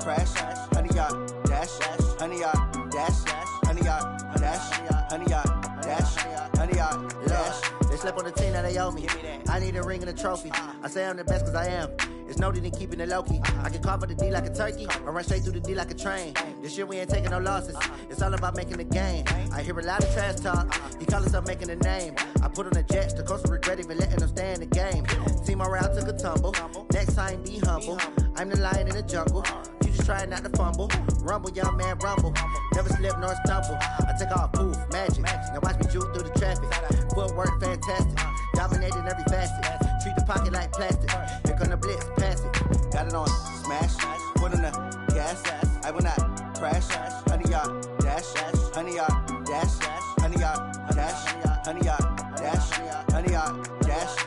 crash, honey yacht, dash, honey yacht, dash, honey yacht, dash, honey yacht, dash, honey yacht, dash. They slept on the team that they owe me. I need a ring and a trophy. I say I'm the best cause I am. It's no need in keeping it low-key. I can carve up the D like a turkey or run straight through the D like a train. This year we ain't taking no losses. It's all about making the game. I hear a lot of trash talk. He call himself making a name. I put on the Jets. The coach will regret even letting them stay in the game. Team morale took a tumble. Next time be humble. I'm the lion in the jungle. You just trying not to fumble. Rumble, young man, rumble. Never slip nor stumble. I take off, poof, magic. Now watch me juke through the traffic. Footwork fantastic. Dominating every facet. Treat the pocket like plastic. Here come the blitz, pass it. Got it on smash, put on the gas. I will not crash, honey yacht, dash, honey yacht, dash, honey yacht, dash, honey yacht, dash, honey yacht, dash.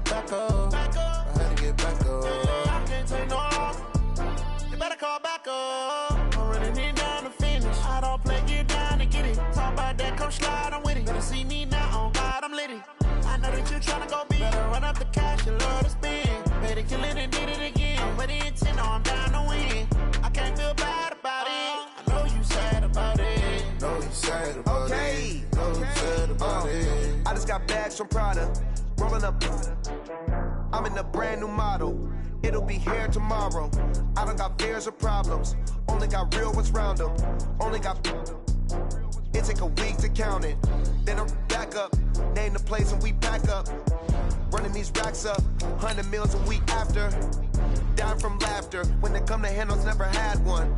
Back up. I had to get back up. I can't take no loss. You better call back up. I'm running it down to finish. I don't play, get down and get it. Talk about that, come slide, I'm with it. Better see me now, on God, I'm litty. I know that you tryna go big. Better run up the cash, you love to spend. Better kill it and did it again. But the intent, I'm down to win. I can't feel bad about it. I know you sad about it. Know you sad about it. Know you sad about it. I just got bags from Prada. Rolling up, I'm in a brand new model. It'll be here tomorrow. I don't got fears or problems. Only got real ones round them. Only got. It take a week to count it. Then I'm back up. Name the place and we pack up. Running these racks up. 100 meals a week after. Dying from laughter. When they come to handles, never had one.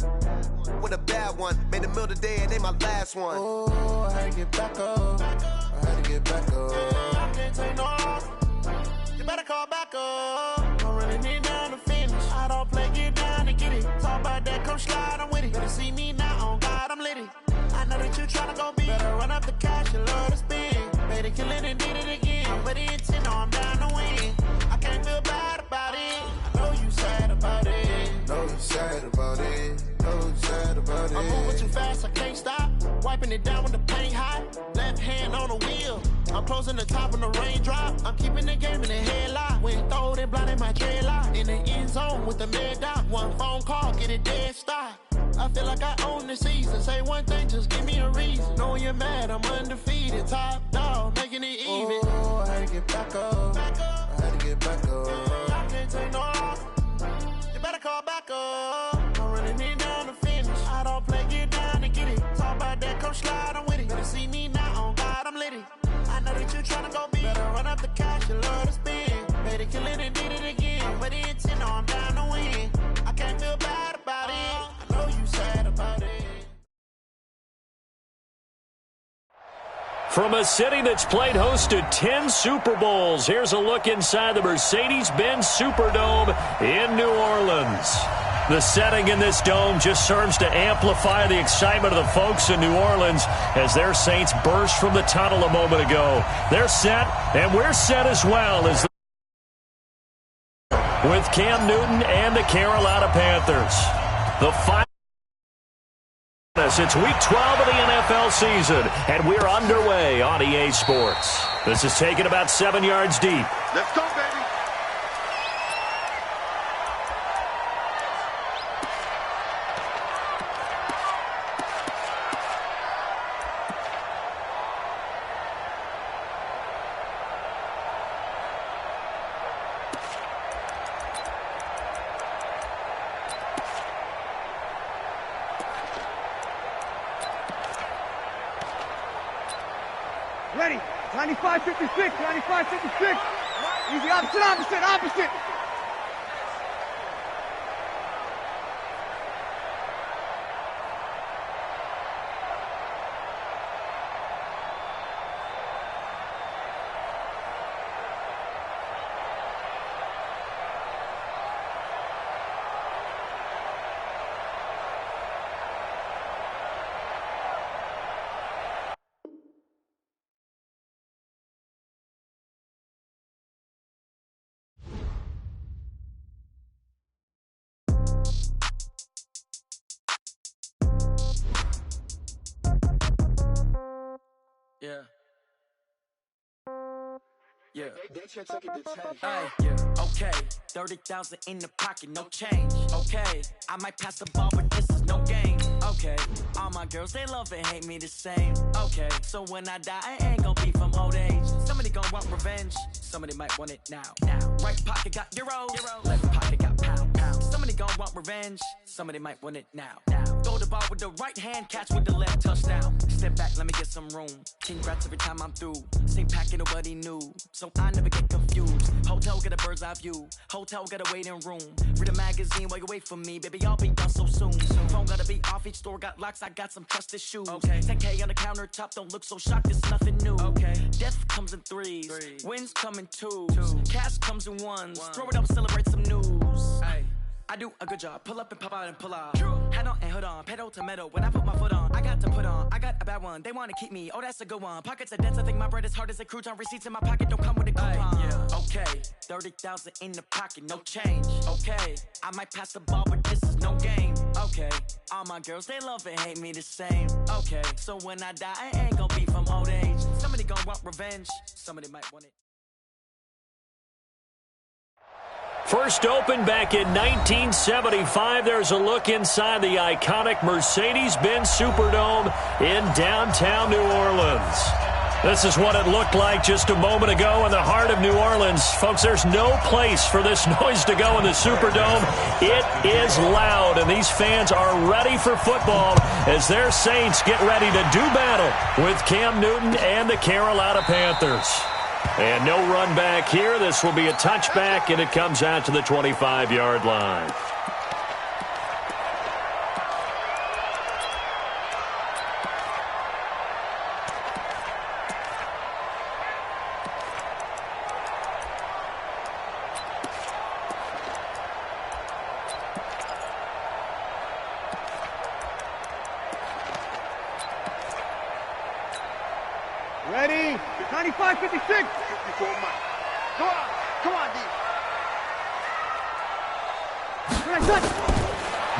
With a bad one. Made a meal today and they my last one. Oh, I had to get back up. I had to get back up. I can't take no loss. You better call back up. I'm running it down to finish. I don't play, get down and get it. Talk about that, come slide, I'm with it. Better see me now, on God, I'm litty. I know that you tryna go big. Better run up the cash, you love to spend. Better kill it and did it again. But the intent, no, I'm down to win. I can't feel bad about it. I know you sad about it. Know you sad about it. Know you sad about it. I'm moving too fast, I can't stop. Wiping it down with the paint hot. Left hand on the wheel. I'm closing the top on the raindrop. I'm keeping the game in the headlock. When throwed and blinded my dreadlock. In the end zone with the mad dot. One phone call, get it dead stop. I feel like I own the season. Say one thing, just give me a reason. Knowing you're mad, I'm undefeated. Top dog, making it even. Oh, I had to get back up. I had to get back up. I can't take no loss. You better call back up. I'm running it down to finish. I don't play, get down and get it. Talk about that, come slide, I'm with it. Better see me now, on God, I'm litty. I know that you tryna go big. Better run up the cash, you love to spend. Better kill it and did it again. But the intent, no, I'm down to win. I can't feel bad about it. I know you sad about it. From a city that's played host to 10 Super Bowls, here's a look inside the Mercedes-Benz Superdome in New Orleans. The setting in this dome just serves to amplify the excitement of the folks in New Orleans as their Saints burst from the tunnel a moment ago. They're set, and we're set as well as with Cam Newton and the Carolina Panthers. The final. It's week 12 of the NFL season, and we're underway on EA Sports. This is taken about 7 yards deep. Let's go, baby. Ready. 95-56. 95-56. Easy. Opposite. Yeah. Hey, okay. 30,000 in the pocket, no change. Okay, I might pass the ball, but this is no game. Okay, all my girls, they love and hate me the same. Okay, so when I die, I ain't gonna be from old age. Somebody gonna want revenge, somebody might want it now. Right pocket got euros, left pocket got pound. Somebody gonna want revenge, somebody might want it now. Throw the ball with the right hand, catch with the left, touchdown. Step back, let me get some room. Congrats every time I'm through. Same packet, nobody knew, so I never get confused. Hotel get a bird's eye view. Hotel got a waiting room. Read a magazine while you wait for me, baby. I'll be done so soon. Phone gotta be off. Each store got locks. I got some trusted shoes. Okay. 10K on the countertop. Don't look so shocked. It's nothing new. Okay. Death comes in threes. Wins come in twos. Cash comes in ones. Throw it up, celebrate some news. Hey. I do a good job. Pull up and pop out and pull off. Hat on and hood on. Pedal to metal. When I put my foot on, I got to put on. I got a bad one. They want to keep me. Oh, that's a good one. Pockets are dense. I think my bread is hard as a crouton. Receipts in my pocket don't come with a coupon. Yeah. Okay. 30,000 in the pocket. No change. Okay. I might pass the ball, but this is no game. Okay. All my girls, they love and hate me the same. Okay. So when I die, I ain't gonna be from old age. Somebody gonna want revenge. Somebody might want it. First opened back in 1975. There's a look inside the iconic Mercedes-Benz Superdome in downtown New Orleans. This is what it looked like just a moment ago in the heart of New Orleans. Folks, there's no place for this noise to go in the Superdome. It is loud, and these fans are ready for football as their Saints get ready to do battle with Cam Newton and the Carolina Panthers. And no run back here. This will be a touchback, and it comes out to the 25-yard line. Ready? 95, 56. Come on, D.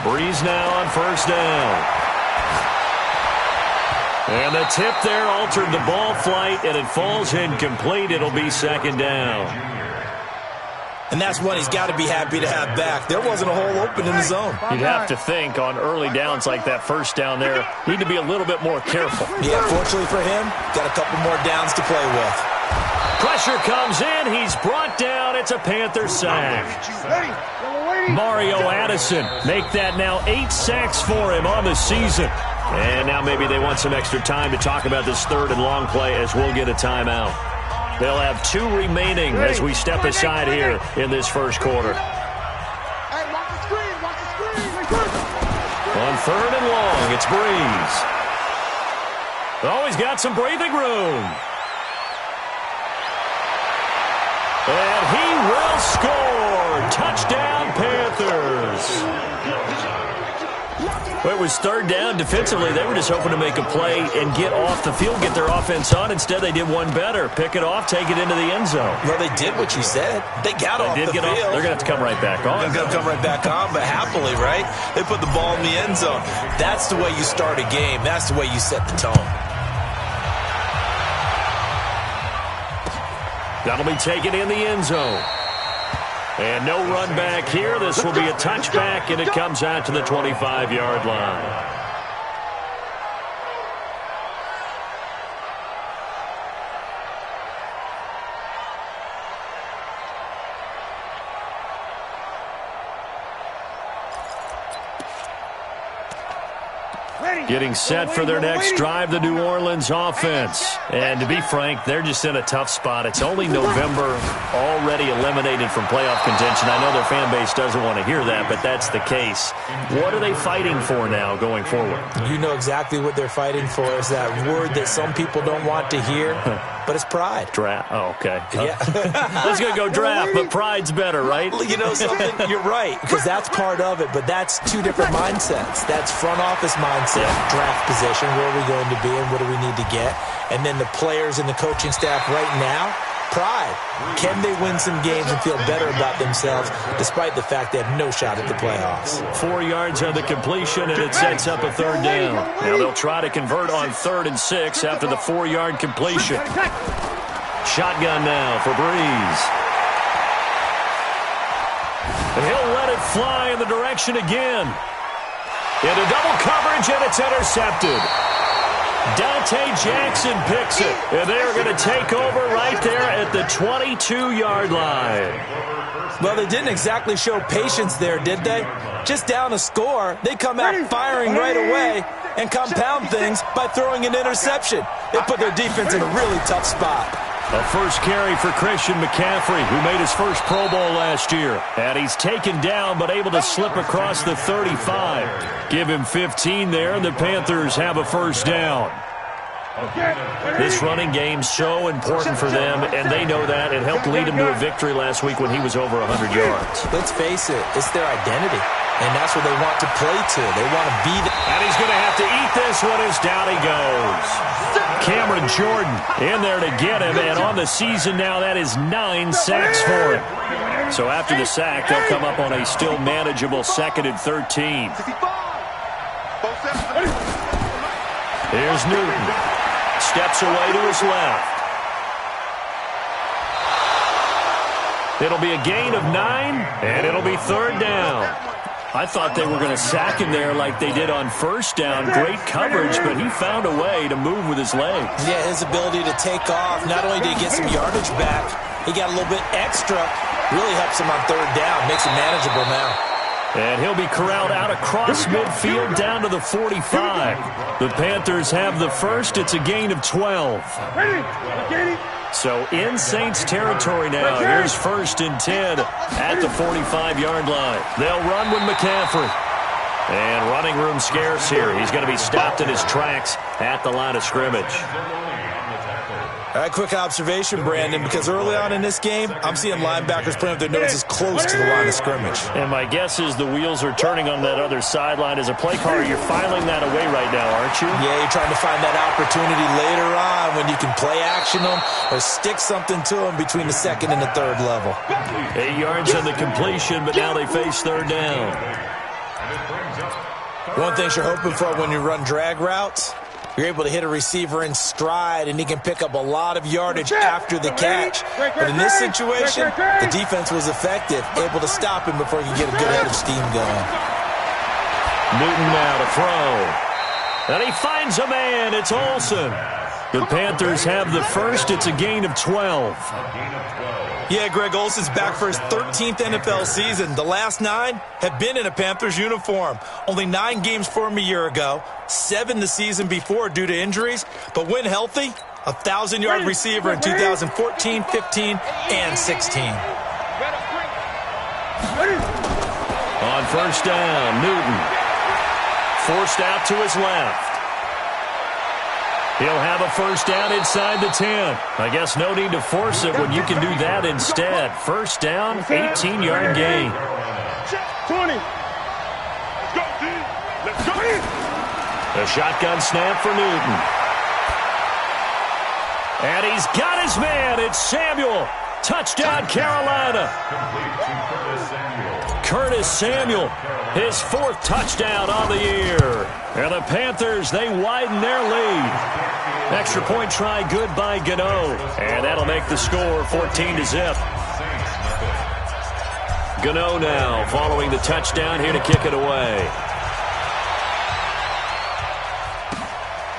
Breeze now on first down. And the tip there altered the ball flight, and it falls incomplete. It'll be second down. And that's one he's got to be happy to have back. There wasn't a hole open in the zone. You'd have to think on early downs like that first down there, need to be a little bit more careful. Yeah, fortunately for him, got a couple more downs to play with. Pressure comes in. He's brought down. It's a Panther sack. Mario Addison make that now 8 sacks for him on the season. And now maybe they want some extra time to talk about this third and long play as we'll get a timeout. They'll have 2 remaining as we step aside here in this first quarter. On third and long, it's Breeze. Oh, he's got some breathing room. And he will score. Touchdown, Panthers. It was third down defensively. They were just hoping to make a play and get off the field, get their offense on. Instead, they did one better. Pick it off, take it into the end zone. Well, they did what you said. They got off the field. They're going to have to come right back on. They're going to come right back on, but happily, right? They put the ball in the end zone. That's the way you start a game. That's the way you set the tone. That'll be taken in the end zone. And no run back here. This will be a touchback, and it comes out to the 25-yard line. Getting set for their next drive, the New Orleans offense. And to be frank, they're just in a tough spot. It's only November, already eliminated from playoff contention. I know their fan base doesn't want to hear that, but that's the case. What are they fighting for now going forward? You know exactly what they're fighting for. Is that word that some people don't want to hear, but it's pride. Draft. Oh, okay. Yeah. Let's go draft, but pride's better, right? You know something? You're right, because that's part of it, but that's 2 different mindsets. That's front office mindset, draft position, where are we going to be and what do we need to get? And then the players and the coaching staff right now, pride. Can they win some games and feel better about themselves despite the fact they have no shot at the playoffs? 4 yards on the completion, and it sets up a third down. Now they'll try to convert on 3rd and 6 after the 4-yard completion. Shotgun now for Breeze. And he'll let it fly in the direction again. Into double coverage, and it's intercepted. Dante Jackson picks it. And they're going to take over right there at the 22-yard line. Well, they didn't exactly show patience there, did they? Just down a score, they come out firing right away and compound things by throwing an interception. They put their defense in a really tough spot. A first carry for Christian McCaffrey, who made his first Pro Bowl last year. And he's taken down, but able to slip across the 35. Give him 15 there, and the Panthers have a first down. This running game so important for them, and they know that. It helped lead him to a victory last week when he was over 100 yards. Let's face it, it's their identity, and that's what they want to play to. They want to be And he's going to have to eat this one as down he goes. Cameron Jordan in there to get him, and on the season now, that is 9 sacks for him. So after the sack, they'll come up on a still manageable 2nd and 13. Here's Newton. Steps away to his left. It'll be a gain of 9, and it'll be 3rd down. I thought they were going to sack him there like they did on 1st down. Great coverage, but he found a way to move with his legs. Yeah, his ability to take off. Not only did he get some yardage back, he got a little bit extra. Really helps him on 3rd down. Makes it manageable now. And he'll be corralled out across midfield down to the 45. The Panthers have the first. It's a gain of 12. So in Saints territory now. Here's 1st and 10 at the 45-yard line. They'll run with McCaffrey. And running room scarce here. He's going to be stopped in his tracks at the line of scrimmage. All right, quick observation, Brandon, because early on in this game, I'm seeing linebackers playing with their noses close to the line of scrimmage. And my guess is the wheels are turning on that other sideline. As a play caller, you're filing that away right now, aren't you? Yeah, you're trying to find that opportunity later on when you can play action them or stick something to them between the 2nd and the 3rd level. 8 yards on the completion, but now they face 3rd down. One thing you're hoping for when you run drag routes, you're able to hit a receiver in stride, and he can pick up a lot of yardage after the catch. But in this situation, the defense was effective, able to stop him before he could get a good head of steam going. Newton now to throw. And he finds a man. It's Olsen. The Panthers have the first. It's a gain of 12. Yeah, Greg Olsen's back for his 13th NFL season. The last 9 have been in a Panthers uniform. Only 9 games for him a year ago, 7 the season before due to injuries. But when healthy, a 1,000-yard receiver in 2014, 15, and 16. On 1st down, Newton. Forced out to his left. He'll have a first down inside the 10. I guess no need to force it when you can do that instead. First down, 18-yard gain. 20. Let's go. A shotgun snap for Newton. And he's got his man. It's Samuel. Touchdown, Carolina. Curtis Samuel, his 4th touchdown on the year. And the Panthers, they widen their lead. Extra point try good by Gano. And that'll make the score 14-0. Gano now following the touchdown here to kick it away.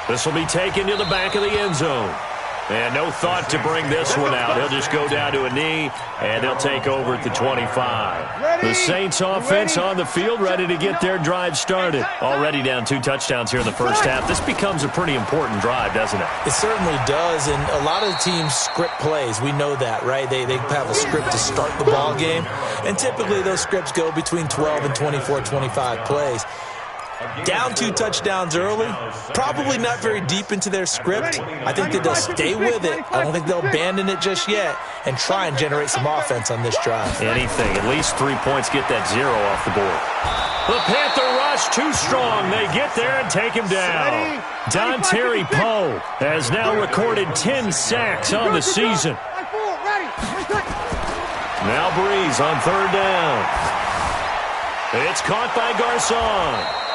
This will be taken to the back of the end zone. And no thought to bring this one out. He'll just go down to a knee, and they'll take over at the 25. The Saints offense on the field, ready to get their drive started. Already down 2 touchdowns here in the first half. This becomes a pretty important drive, doesn't it? It certainly does, and a lot of the teams script plays. We know that, right? They have a script to start the ball game, and typically those scripts go between 12 and 24, 25 plays. Down 2 touchdowns early, probably not very deep into their script. I think that they'll stay with it. I don't think they'll abandon it just yet and try and generate some offense on this drive. Anything. At least 3 points, get that 0 off the board. The Panther rush too strong. They get there and take him down. Dontari Poe has now recorded 10 sacks on the season. Now Breeze on 3rd down. It's caught by Garcon.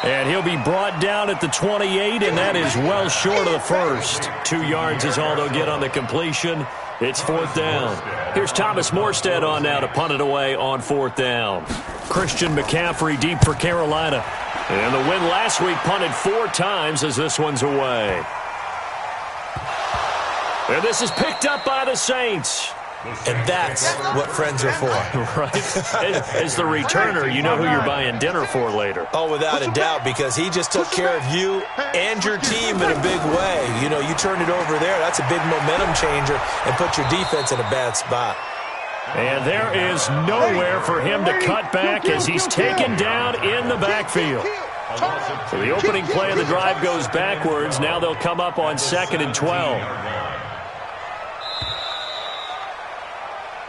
And he'll be brought down at the 28, and that is well short of the first. 2 yards is all they'll get on the completion. It's 4th down. Here's Thomas Morstead on now to punt it away on 4th down. Christian McCaffrey deep for Carolina. And the win last week punted 4 times as this one's away. And this is picked up by the Saints. And that's what friends are for. Right. As the returner, you know who you're buying dinner for later. Oh, without a doubt, because he just took care of you and your team in a big way. You know, you turned it over there. That's a big momentum changer and put your defense in a bad spot. And there is nowhere for him to cut back as he's taken down in the backfield. So the opening play of the drive goes backwards. Now they'll come up on 2nd and 12.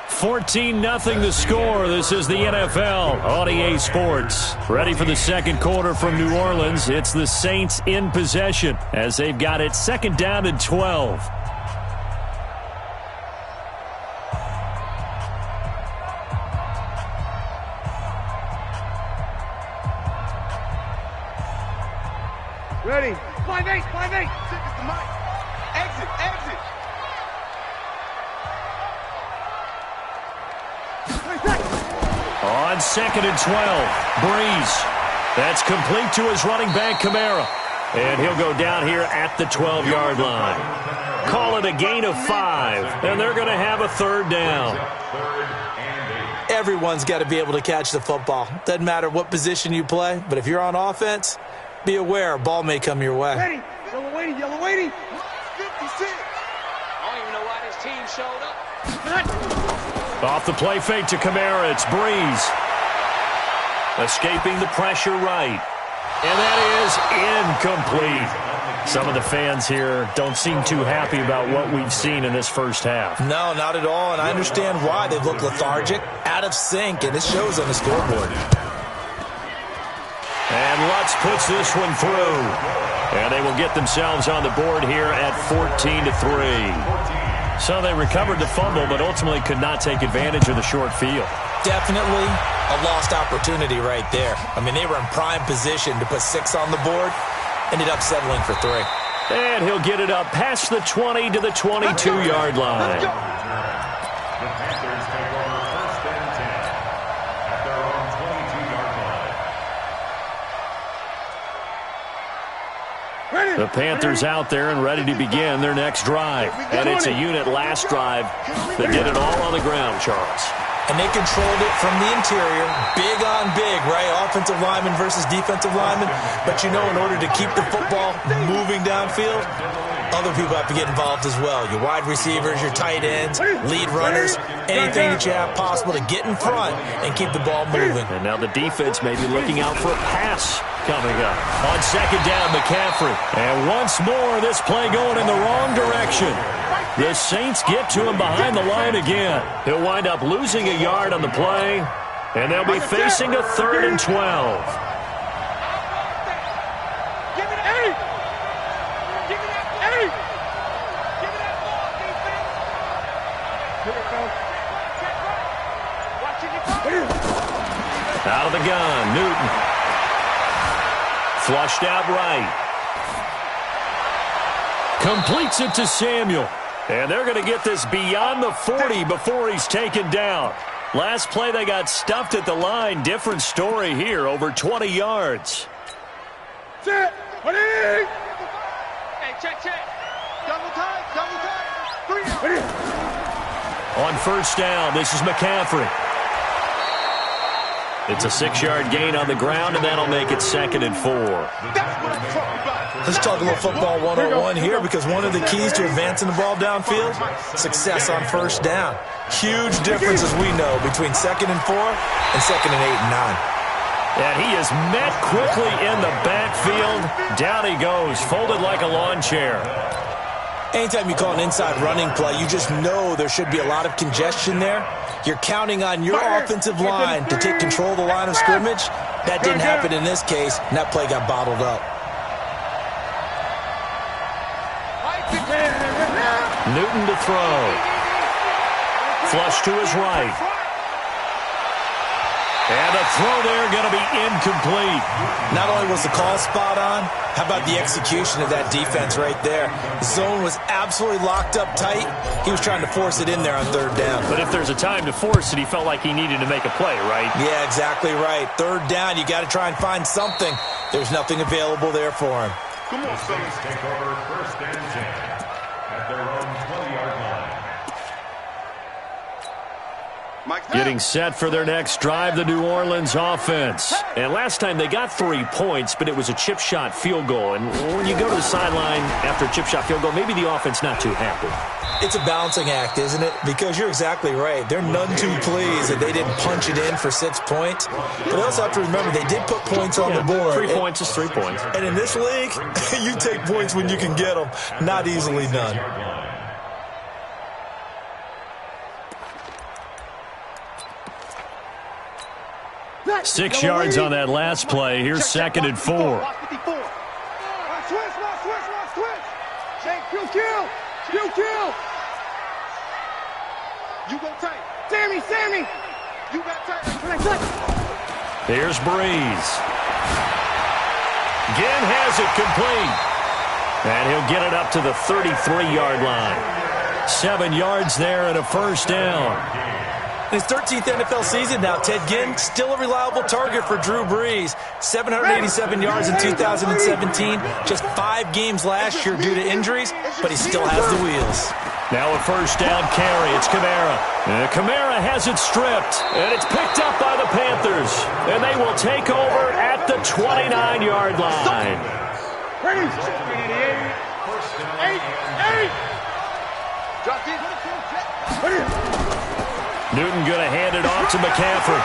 14-0 the score. This is the NFL on EA Sports. Ready for the second quarter from New Orleans. It's the Saints in possession as they've got it 2nd down and 12. Ready. 5-8, 5-8. Exit, exit. On 2nd and 12, Breeze. That's complete to his running back, Kamara. And he'll go down here at the 12-yard line. Call it a gain of 5, and they're going to have a 3rd down. Everyone's got to be able to catch the football. Doesn't matter what position you play, but if you're on offense, be aware a ball may come your way. Ready. Yellow waiting, yellow waiting. 56. I don't even know why this team showed up. Off the play fake to Kamara, it's Breeze. Escaping the pressure right. And that is incomplete. Some of the fans here don't seem too happy about what we've seen in this first half. No, not at all, and I understand why. They look lethargic, out of sync, and it shows on the scoreboard. And Lutz puts this one through. And they will get themselves on the board here at 14-3. So they recovered the fumble, but ultimately could not take advantage of the short field. Definitely a lost opportunity right there. I mean, they were in prime position to put 6 on the board. Ended up settling for 3. And he'll get it up past the 20 to the 22-yard line. The Panthers out there and ready to begin their next drive. And it's a unit last drive that did it all on the ground, Charles. And they controlled it from the interior, big on big, right? Offensive lineman versus defensive lineman. But you know, in order to keep the football moving downfield, other people have to get involved as well. Your wide receivers, your tight ends, lead runners, anything that you have possible to get in front and keep the ball moving. And now the defense may be looking out for a pass coming up. On 2nd down, McCaffrey. And once more, this play going in the wrong direction. The Saints get to him behind the line again. He'll wind up losing a yard on the play, and they'll be facing a 3rd and 12. Out of the gun, Newton. Flushed out right. Completes it to Samuel. And they're going to get this beyond the 40 before he's taken down. Last play, they got stuffed at the line. Different story here, over 20 yards. Check. Hey, check. Double time. 3. On 1st down, this is McCaffrey. It's a 6-yard gain on the ground, and that'll make it 2nd and 4. Let's talk a little football 101 here, because one of the keys to advancing the ball downfield, success on 1st down. Huge difference, as we know, between 2nd and 4 and 2nd and 8 and 9. And he is met quickly in the backfield. Down he goes, folded like a lawn chair. Anytime you call an inside running play, you just know there should be a lot of congestion there. You're counting on your offensive line to take control of the line of scrimmage. That didn't happen in this case, and that play got bottled up. Newton to throw. Flush to his right. And the throw there going to be incomplete. Not only was the call spot on, how about the execution of that defense right there? The zone was absolutely locked up tight. He was trying to force it in there on third down. But if there's a time to force it, he felt like he needed to make a play, right? Yeah, exactly right. Third down, you got to try and find something. There's nothing available there for him. Come on, fellas. Take over first and 10 at their own 20-yard line. Getting set for their next drive, the New Orleans offense. And last time they got 3 points, but it was a chip shot field goal. And when you go to the sideline after a chip shot field goal, maybe the offense not too happy. It's a balancing act, isn't it? Because you're exactly right. They're none too pleased that they didn't punch it in for 6 points. But they also have to remember they did put points on the board. 3 points is 3 points. And in this league, you take points when you can get them. Not easily done. 6 yards on that last play. Here's second and 4. Switch. Kill. You go tight. Sammy. You got tight. Here's Breeze. Again has it complete. And he'll get it up to the 33-yard line. 7 yards there and a first down. In his 13th NFL season now, Ted Ginn, still a reliable target for Drew Brees. 787 yards in 2017. Just 5 games last year due to injuries, but he still has the wheels. Now a first down carry. It's Kamara. And Kamara has it stripped, and it's picked up by the Panthers. And they will take over at the 29-yard line. Ready? 8. Drop it. Ready? Newton going to hand it off to McCaffrey.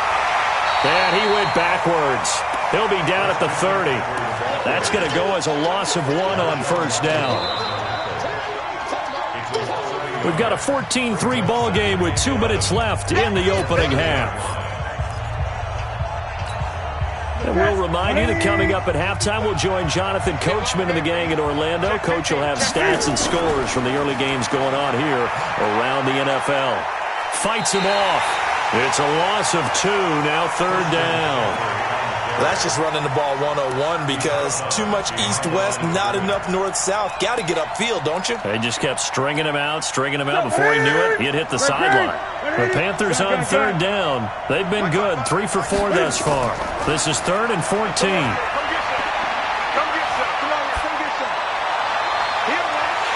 And he went backwards. He'll be down at the 30. That's going to go as a loss of 1 on first down. We've got a 14-3 ball game with 2 minutes left in the opening half. And we'll remind you that coming up at halftime, we'll join Jonathan Coachman and the gang in Orlando. Coach will have stats and scores from the early games going on here around the NFL. Fights him off. It's a loss of 2, now third down. Well, that's just running the ball 101 because too much east-west, not enough north-south. Got to get upfield, don't you? They just kept stringing him out before he knew it. He'd hit the sideline. The Panthers on third down. They've been good, 3 for 4 thus far. This is 3rd and 14.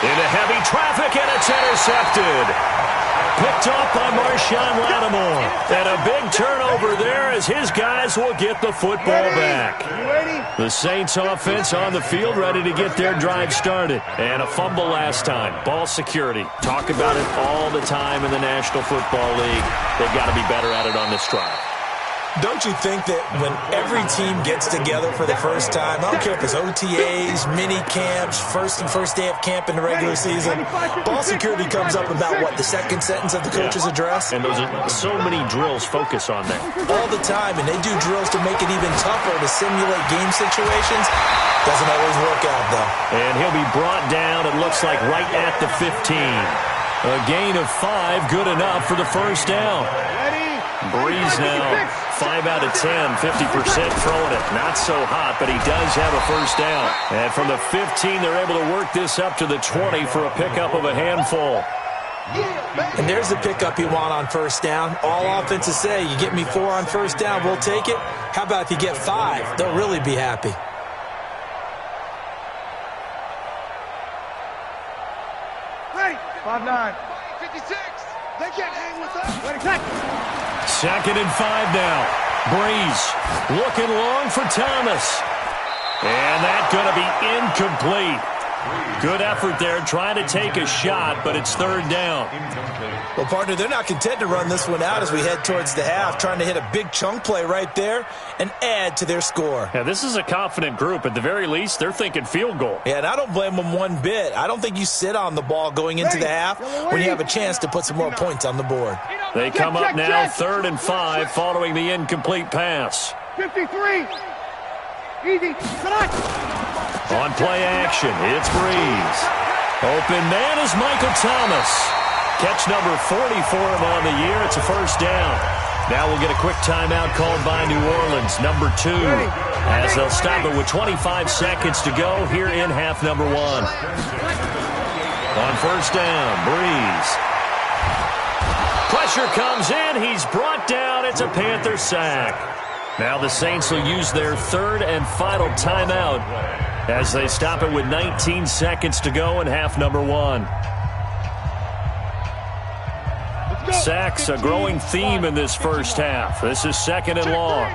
Into heavy traffic, and it's intercepted. Picked off by Marshawn Lattimore. And a big turnover there as his guys will get the football back. The Saints offense on the field ready to get their drive started. And a fumble last time. Ball security. Talk about it all the time in the National Football League. They've got to be better at it on this drive. Don't you think that when every team gets together for the first time, I don't care if it's OTAs, mini camps, first day of camp in the regular season, ball security comes up about, what, the second sentence of the coach's address? And those are so many drills focus on that. All the time, and they do drills to make it even tougher to simulate game situations. Doesn't always work out, though. And he'll be brought down, it looks like, right at the 15. A gain of 5, good enough for the first down. Breeze now, 5 out of 10, 50% throwing it. Not so hot, but he does have a first down. And from the 15, they're able to work this up to the 20 for a pickup of a handful. And there's the pickup you want on first down. All offenses say, you get me 4 on first down, we'll take it. How about if you get 5? They'll really be happy. Ready? 5-9. 56. They can't hang with us. Ready? 2nd and 5 now. Breeze looking long for Thomas. And that's going to be incomplete. Good effort there, trying to take a shot, but it's 3rd down. Well, partner, they're not content to run this one out as we head towards the half, trying to hit a big chunk play right there and add to their score. Yeah, this is a confident group. At the very least, they're thinking field goal. Yeah, and I don't blame them one bit. I don't think you sit on the ball going into the half when you have a chance to put some more points on the board. They come up now 3rd and 5 following the incomplete pass. 53. Easy. On play action, it's Breeze. Open man is Michael Thomas. Catch number 40 for him on the year. It's a first down. Now we'll get a quick timeout called by New Orleans, number 2, as they'll stop it with 25 seconds to go here in half number 1. On first down, Breeze. Pressure comes in. He's brought down. It's a Panther sack. Now the Saints will use their third and final timeout as they stop it with 19 seconds to go in half number 1. Sacks, a growing theme in this first half. This is second and long.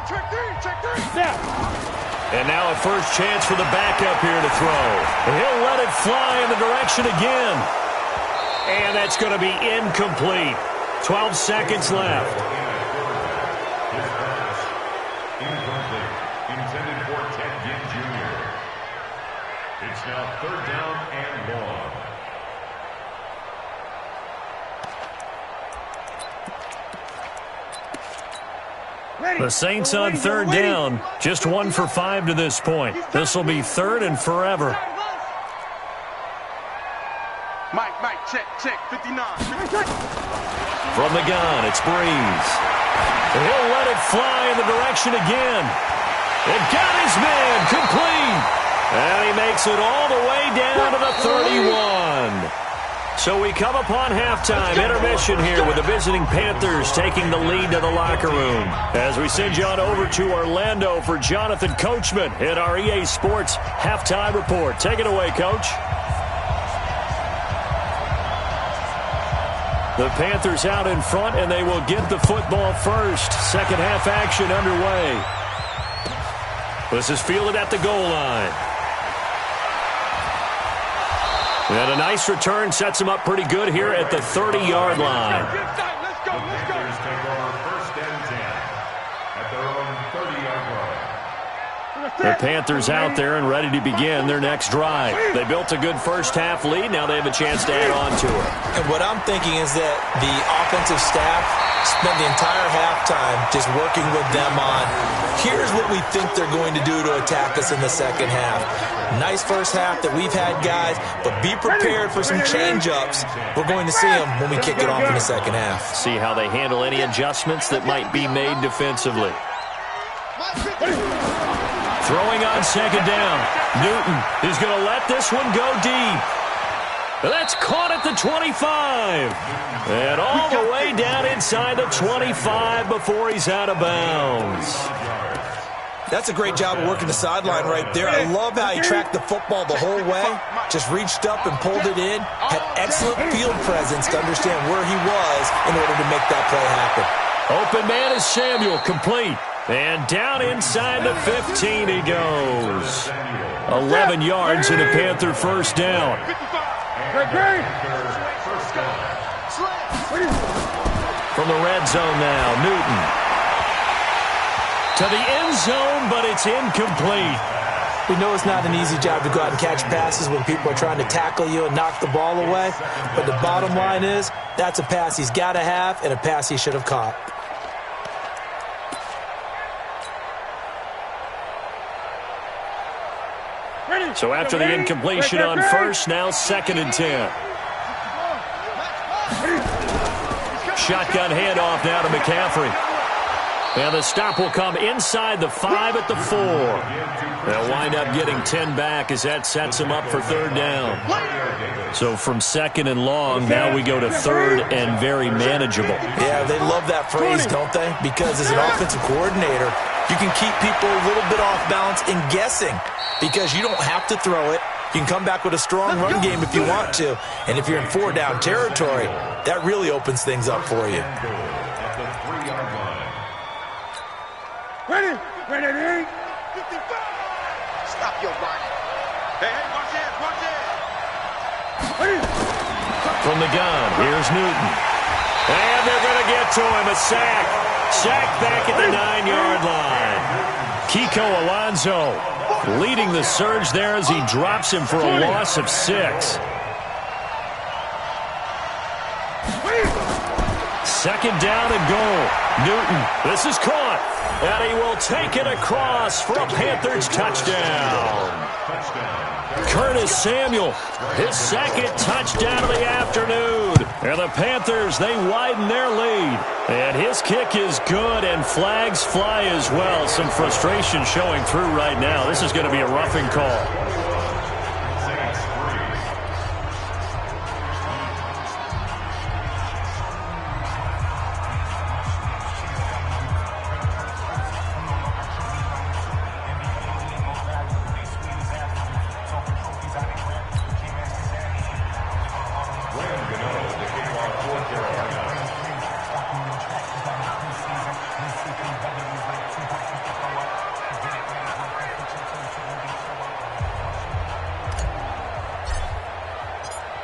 And now a first chance for the backup here to throw. He'll let it fly in the direction again. And that's going to be incomplete. 12 seconds left. His pass, incomplete, intended for Ted Ginn Jr. It's now third down and long. The Saints on third down, just 1 for 5 to this point. This will be third and forever. Mike, check, 59. From the gun, it's Breeze. He'll let it fly in the direction again. It got his man complete. And he makes it all the way down to the 31. So we come upon halftime intermission here with the visiting Panthers taking the lead to the locker room. As we send you on over to Orlando for Jonathan Coachman in our EA Sports halftime report. Take it away, Coach. The Panthers out in front, and they will get the football first. Second half action underway. This is fielded at the goal line. And a nice return sets him up pretty good here at the 30-yard line. The Panthers take over first and 10 at their own 30-yard line. The Panthers out there and ready to begin their next drive. They built a good first half lead. Now they have a chance to add on to it. And what I'm thinking is that the offensive staff spent the entire halftime just working with them on, here's what we think they're going to do to attack us in the second half. Nice first half that we've had, guys, but be prepared for some change-ups. We're going to see them when we kick it off in the second half. See how they handle any adjustments that might be made defensively. Throwing on second down. Newton is going to let this one go deep. That's caught at the 25. And all the way down inside the 25 before he's out of bounds. That's a great job of working the sideline right there. I love how he tracked the football the whole way. Just reached up and pulled it in. Had excellent field presence to understand where he was in order to make that play happen. Open man is Samuel, complete. And down inside the 15 he goes. 11 yards and a Panther first down. From the red zone now, Newton. To the end zone, but it's incomplete. We know it's not an easy job to go out and catch passes when people are trying to tackle you and knock the ball away. But the bottom line is, that's a pass he's got to have and a pass he should have caught. So after the incompletion on first, now second and 10. Shotgun handoff now to McCaffrey. And the stop will come inside the 5 at the 4. They'll wind up getting 10 back as that sets them up for third down. So from second and long, now we go to third and very manageable. Yeah, they love that phrase, don't they? Because as an offensive coordinator, you can keep people a little bit off balance and guessing because you don't have to throw it. You can come back with a strong run game if you want to. And if you're in 4-down territory, that really opens things up for you. Ready, 55. Stop your running. Hey, watch it. From the gun, here's Newton. And they're going to get to him, a sack. Sack back at the 9-yard line. Kiko Alonso leading the surge there as he drops him for a loss of 6. Second down and goal. Newton, this is caught. And he will take it across for a Panthers touchdown. Curtis Samuel, his second touchdown of the afternoon. And the Panthers, they widen their lead. And his kick is good, and flags fly as well. Some frustration showing through right now. This is going to be a roughing call.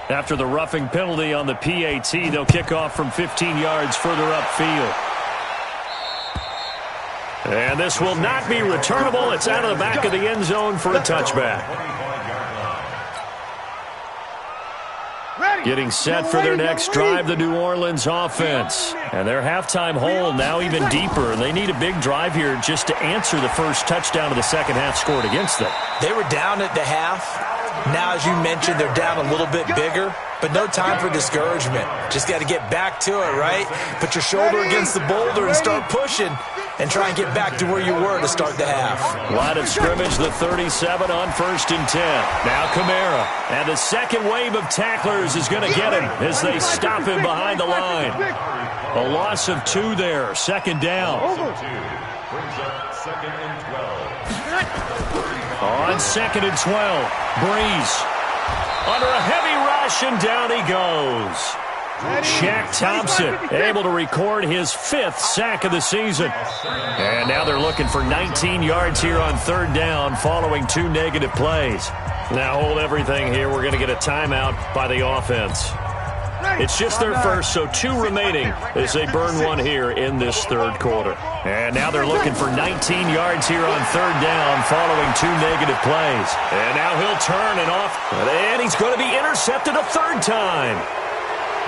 After the roughing penalty on the PAT, they'll kick off from 15 yards further upfield. And this will not be returnable. It's out of the back of the end zone for a touchback. Getting set for their next drive, the New Orleans offense. And their halftime hole now even deeper. And they need a big drive here just to answer the first touchdown of the second half scored against them. They were down at the half. Now, as you mentioned, they're down a little bit bigger, but no time for discouragement. Just got to get back to it, right? Put your shoulder against the boulder and start pushing and try and get back to where you were to start the half. Line of scrimmage, the 37 on 1st and 10. Now Kamara. And the second wave of tacklers is going to get him as they stop him behind the line. A loss of 2 there. Second down. Brings up 2nd and 12. On 2nd and 12. Breeze. Under a heavy rush, and down he goes. Shaq Thompson able to record his 5th sack of the season. And now they're looking for 19 yards here on 3rd down following 2 negative plays. Now hold everything here. We're going to get a timeout by the offense. It's just their first, so 2 remaining as they burn 1 here in this 3rd quarter. And now they're looking for 19 yards here on 3rd down following 2 negative plays. And now he'll turn and off, and he's going to be intercepted a 3rd time.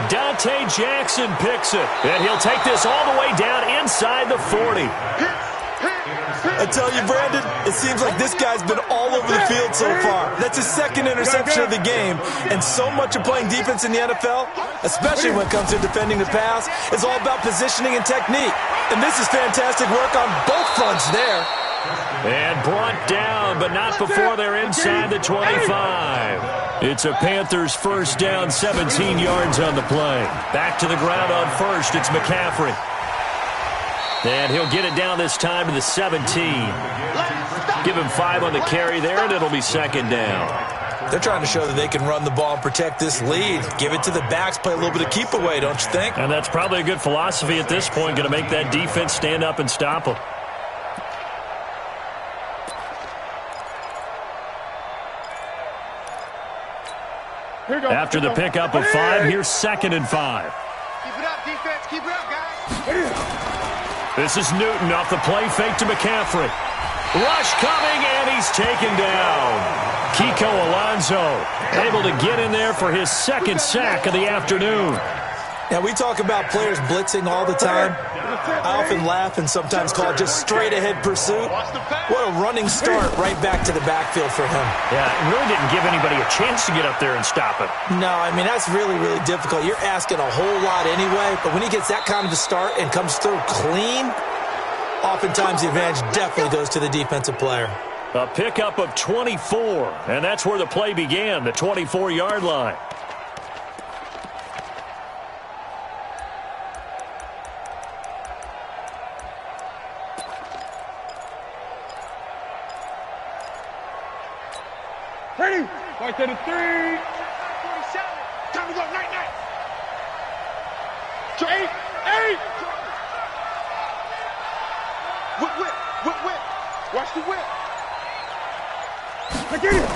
Dante Jackson picks it, and he'll take this all the way down inside the 40. I tell you, Brandon, it seems like this guy's been all over the field so far. That's his 2nd interception of the game, and so much of playing defense in the NFL, especially when it comes to defending the pass, is all about positioning and technique. And this is fantastic work on both fronts there. And brought down, but not before they're inside the 25. It's a Panthers 1st down, 17 yards on the play. Back to the ground on 1st, it's McCaffrey. And he'll get it down this time to the 17. Give him 5 on the carry there, and it'll be 2nd down. They're trying to show that they can run the ball and protect this lead. Give it to the backs, play a little bit of keep away, don't you think? And that's probably a good philosophy at this point, going to make that defense stand up and stop them. After the pickup of 5, here's 2nd and 5. Keep it up, defense. Keep it up, guys. This is Newton off the play fake to McCaffrey. Rush coming, and he's taken down. Kiko Alonso able to get in there for his 2nd sack of the afternoon. Now, we talk about players blitzing all the time. I often laugh and sometimes call it just straight-ahead pursuit. What a running start right back to the backfield for him. Yeah, it really didn't give anybody a chance to get up there and stop it. No, I mean, that's really, really difficult. You're asking a whole lot anyway, but when he gets that kind of a start and comes through clean, oftentimes the advantage definitely goes to the defensive player. A pickup of 24, and that's where the play began, the 24-yard line. Ready? Right to the 3. 47. Time to go. Night, night. 8. Whip. Watch the whip. I get it.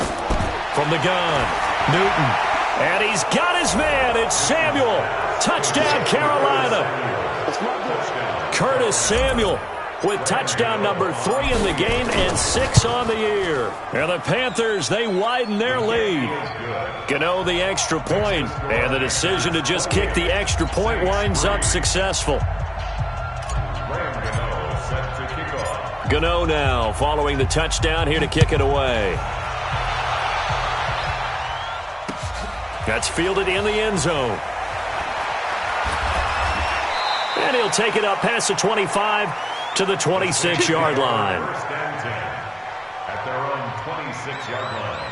From the gun, Newton. And he's got his man. It's Samuel. Touchdown, Carolina. Curtis Samuel with touchdown number 3 in the game and 6 on the year. And the Panthers, they widen their lead. Gano the extra point, and the decision to just kick the extra point winds up successful. Gano now following the touchdown here to kick it away. That's fielded in the end zone. And he'll take it up past the 25 to the 26-yard line. First and 10 at their own 26-yard line.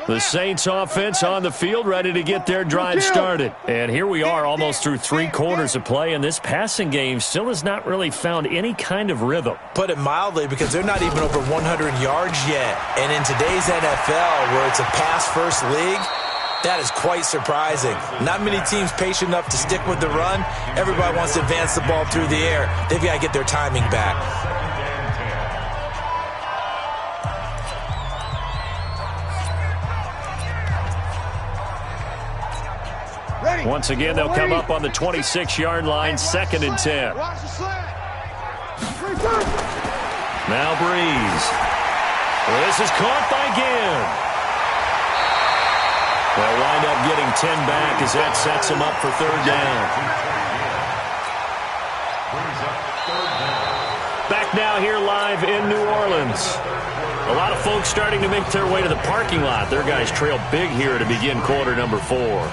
The Saints offense on the field, ready to get their drive started. And here we are almost through 3 quarters of play, and this passing game still has not really found any kind of rhythm. Put it mildly, because they're not even over 100 yards yet. And in today's NFL, where it's a pass-first league, that is quite surprising. Not many teams patient enough to stick with the run. Everybody wants to advance the ball through the air. They've got to get their timing back. Once again, they'll come up on the 26-yard line, 2nd and 10. Now Breeze. This is caught by Ginn. They'll wind up getting 10 back as that sets them up for 3rd down. Back now here live in New Orleans. A lot of folks starting to make their way to the parking lot. Their guys trail big here to begin quarter number 4.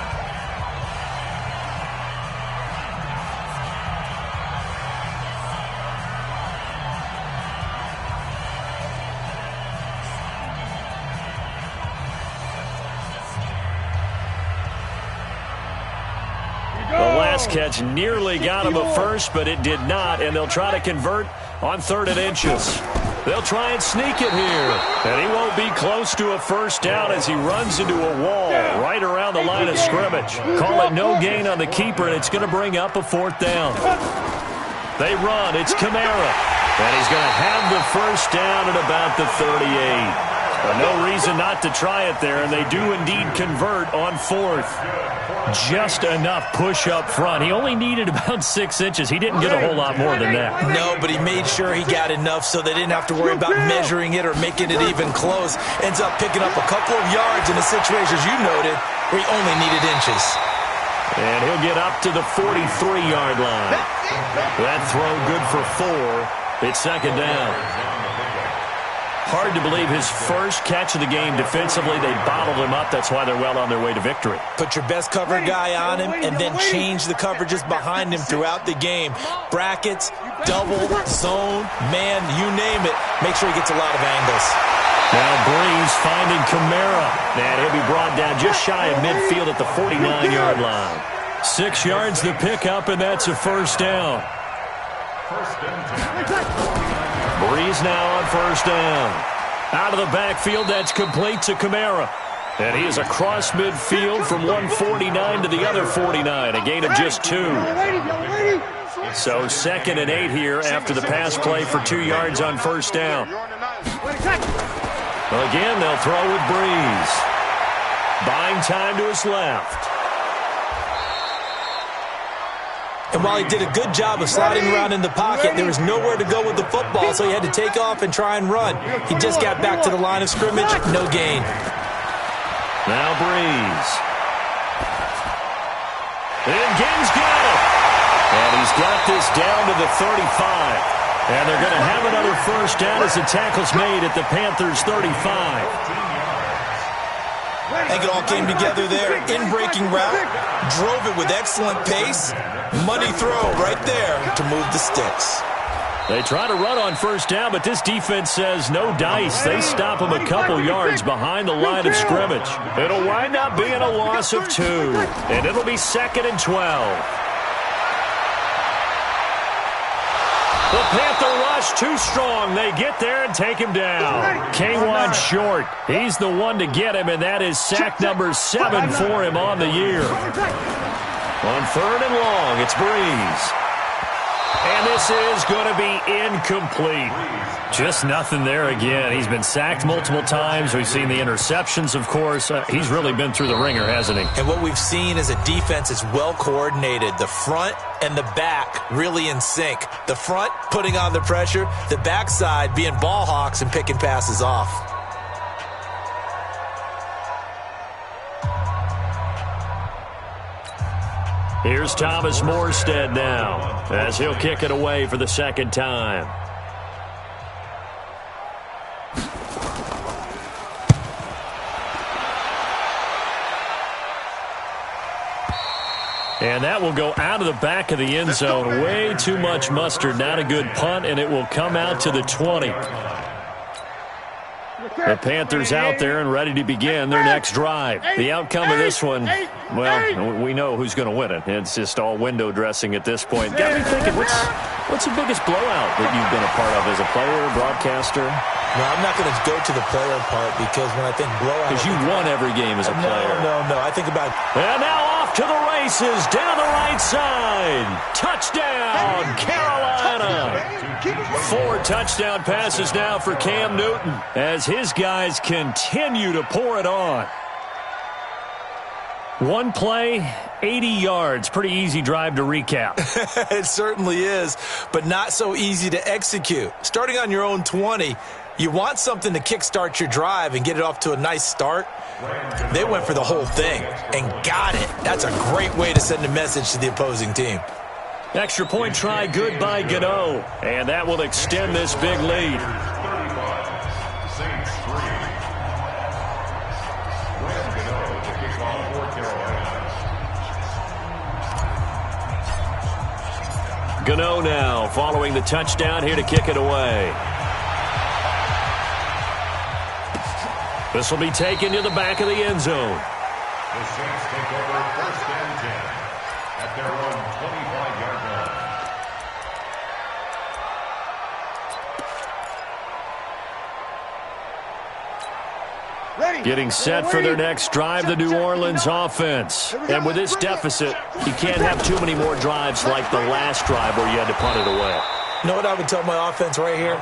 Catch nearly got him a first, but it did not, and they'll try to convert on 3rd and inches. They'll try and sneak it here, and he won't be close to a first down as he runs into a wall right around the line of scrimmage. Call it no gain on the keeper, and it's going to bring up a 4th down. They run. It's Kamara, and he's going to have the first down at about the 38. No reason not to try it there, and they do indeed convert on 4th. Just enough push up front. He only needed about 6 inches. He didn't get a whole lot more than that. No, but he made sure he got enough so they didn't have to worry about measuring it or making it even close. Ends up picking up a couple of yards in a situation, as you noted, where he only needed inches. And he'll get up to the 43-yard line. That throw good for 4. It's 2nd down. Hard to believe his first catch of the game defensively. They bottled him up. That's why they're well on their way to victory. Put your best cover guy on him and then change the coverages behind him throughout the game. Brackets, double, zone, man, you name it. Make sure he gets a lot of angles. Now Breeze finding Kamara. And he'll be brought down just shy of midfield at the 49-yard line. 6 yards the pickup, and that's a first down. Breeze now on first down. Out of the backfield, that's complete to Kamara. And he is across midfield from 149 to the other 49, a gain of just 2. So 2nd and 8 here after the pass play for 2 yards on first down. Again, they'll throw with Breeze. Buying time to his left. And while he did a good job of sliding around in the pocket, there was nowhere to go with the football, so he had to take off and try and run. He just got back to the line of scrimmage, no gain. Now Breeze. And Ginn's got it. And he's got this down to the 35. And they're going to have another first down as the tackle's made at the Panthers' 35. I think it all came together there. In-breaking route, drove it with excellent pace. Money throw right there to move the sticks. They try to run on first down, but this defense says no dice. They stop him a couple yards behind the line of scrimmage. It'll wind up being a loss of 2, and it'll be 2nd and 12. The Panther rush too strong. They get there and take him down. K1 short. He's the one to get him, and that is sack number 7 for him on the year. On 3rd and long, it's Breeze. And this is going to be incomplete. Just nothing there again. He's been sacked multiple times. We've seen the interceptions, of course. He's really been through the ringer, hasn't he? And what we've seen is a defense that's well coordinated. The front and the back really in sync. The front putting on the pressure. The backside being ball hawks and picking passes off. Here's Thomas Morstead now as he'll kick it away for the second time. And that will go out of the back of the end zone. Way too much mustard. Not a good punt, and it will come out to the 20. The Panthers out there and ready to begin their next drive. The outcome of this one, well, we know who's going to win it. It's just all window dressing at this point. Got me thinking, what's the biggest blowout that you've been a part of as a player, broadcaster? No, I'm not going to go to the player part because when I think blowout... Because you won every game as a player. No. I think about... And now off to the races, down the right side. Touchdown, Carolina. 4 touchdown passes now for Cam Newton as his guys continue to pour it on. One play, 80 yards. Pretty easy drive to recap. It certainly is, but not so easy to execute. Starting on your own 20, you want something to kickstart your drive and get it off to a nice start. They went for the whole thing and got it. That's a great way to send a message to the opposing team. Extra point try, good by Gano. And that will extend this big lead. Gano now following the touchdown here to kick it away. This will be taken to the back of the end zone. The Saints take over first and 10 at their own 25-yard line. Getting set for their next drive, the New Orleans offense. And with this deficit, you can't have too many more drives like the last drive where you had to punt it away. You know what I would tell my offense right here?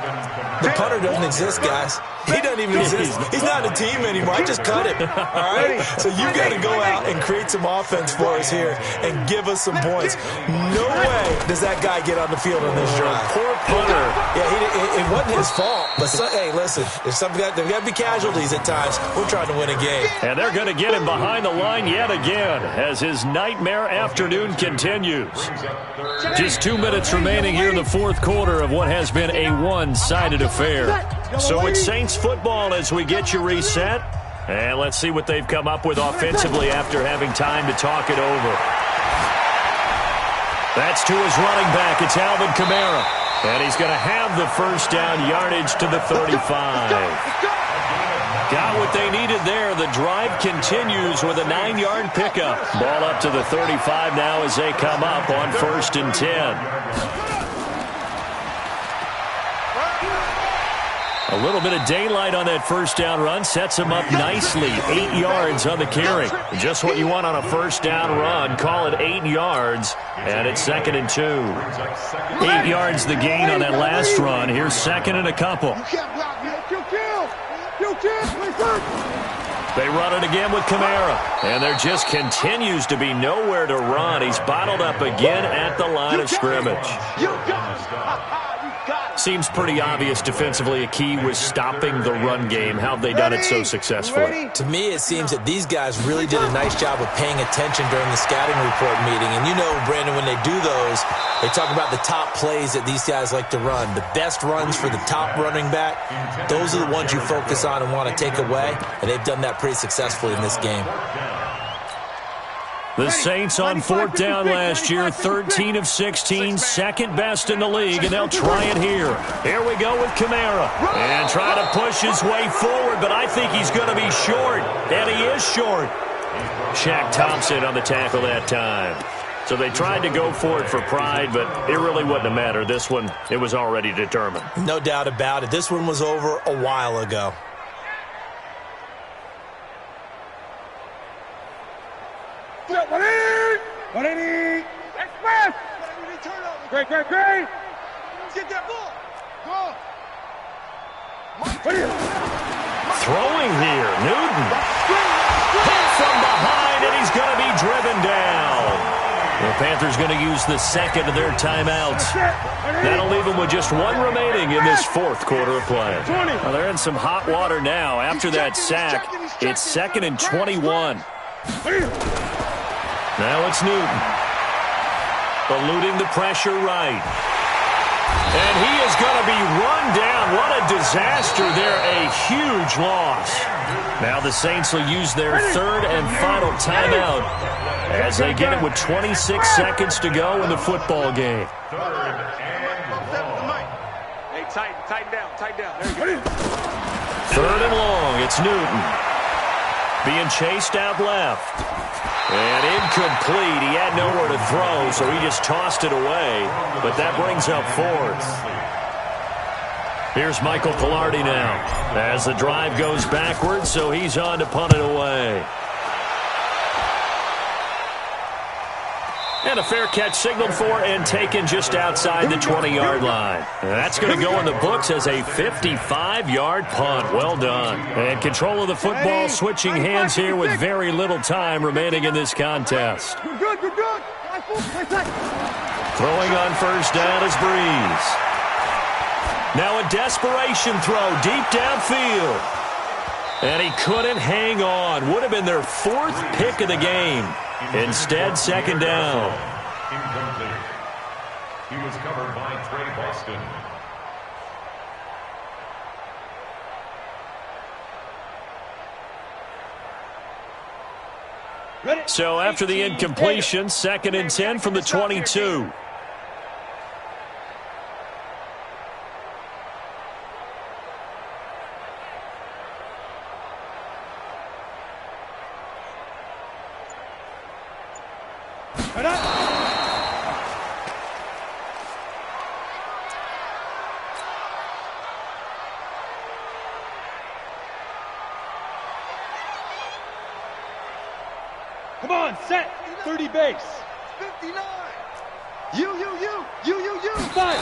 The punter doesn't exist, guys. He doesn't even exist. He's not a team anymore. I just cut him. All right? So you got to go out and create some offense for us here and give us some points. No way does that guy get on the field on this drive. Poor punter. Yeah, it wasn't his fault. But, hey, listen, there's got to be casualties at times. We're trying to win a game. And they're going to get him behind the line yet again as his nightmare afternoon continues. Just 2 minutes remaining here in the fourth quarter of what has been a one-sided affair. So it's Saints football as we get you reset. And let's see what they've come up with offensively after having time to talk it over. That's to his running back. It's Alvin Kamara. And he's going to have the first down yardage to the 35. Got what they needed there. The drive continues with a 9-yard pickup. Ball up to the 35 now as they come up on 1st and 10. A little bit of daylight on that first down run sets him up nicely. 8 yards on the carry. Just what you want on a first down run. Call it 8 yards, and it's 2nd and 2. 8 yards the gain on that last run. Here's 2nd and a couple. They run it again with Kamara, and there just continues to be nowhere to run. He's bottled up again at the line of scrimmage. Seems pretty obvious defensively a key was stopping the run game. How have they done it so successfully? To me, it seems that these guys really did a nice job of paying attention during the scouting report meeting. And you know, Brandon, when they do those, they talk about the top plays that these guys like to run. The best runs for the top running back, those are the ones you focus on and want to take away. And they've done that pretty successfully in this game. The Saints on 4th down last year, 13 of 16, second best in the league, and they'll try it here. Here we go with Kamara, and try to push his way forward, but I think he's going to be short, and he is short. Shaq Thompson on the tackle that time. So they tried to go for it for pride, but it really wouldn't have mattered. This one, it was already determined. No doubt about it. This one was over a while ago. Express! Great. Get that ball. Go. Throwing here, Newton. Hit from behind, and he's going to be driven down. The Panthers going to use the second of their timeouts. That'll leave them with just one remaining in this fourth quarter of play. Well, they're in some hot water now. After that sack, it's 2nd and 21. Now it's Newton. eluding the pressure right. And he is going to be run down. What a disaster there. A huge loss. Now the Saints will use their third and final timeout as they get it with 26 seconds to go in the football game. Hey, tighten down. There you go. Third and long. It's Newton. Being chased out left. And incomplete. He had nowhere to throw, so he just tossed it away. But that brings up fourth. Here's Michael Pilardi now as the drive goes backwards, so he's on to punt it away. And a fair catch signaled for and taken just outside the 20-yard line. And that's going to go in the books as a 55-yard punt. Well done. And control of the football switching hands here with very little time remaining in this contest. You're good. Throwing on first down is Breeze. Now a desperation throw deep downfield. And he couldn't hang on. Would have been their fourth pick of the game. Instead, second down. Incomplete. He was covered by Trey Boston. So after the incompletion, 2nd and 10 from the 22. Come on, set. 30 base. 59. You. 5.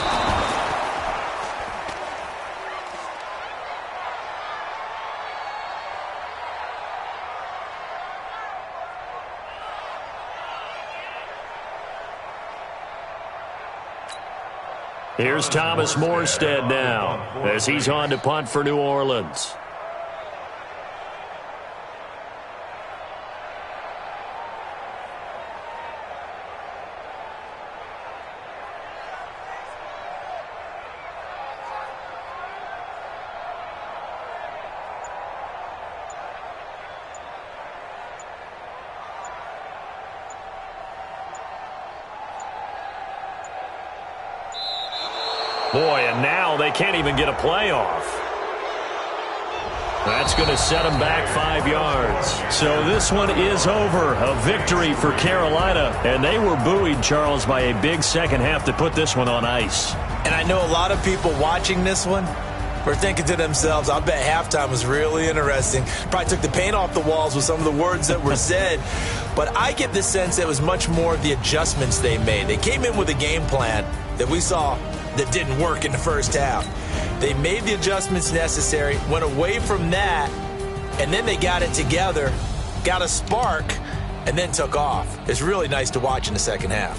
Here's Thomas Morstead now as he's on to punt for New Orleans. Boy, and now they can't even get a playoff. That's going to set them back 5 yards. So this one is over. A victory for Carolina. And they were buoyed, Charles, by a big second half to put this one on ice. And I know a lot of people watching this one were thinking to themselves, I bet halftime was really interesting. Probably took the paint off the walls with some of the words that were said. But I get the sense it was much more the adjustments they made. They came in with a game plan that we saw that didn't work in the first half. They made the adjustments necessary, went away from that, and then they got it together, got a spark, and then took off. It's really nice to watch in the second half.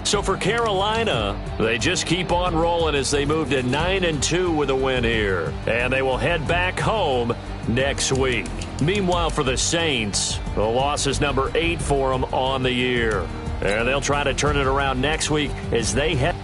So for Carolina, they just keep on rolling as they move to 9-2 with a win here. And they will head back home next week. Meanwhile, for the Saints, the loss is number 8 for them on the year. And they'll try to turn it around next week as they head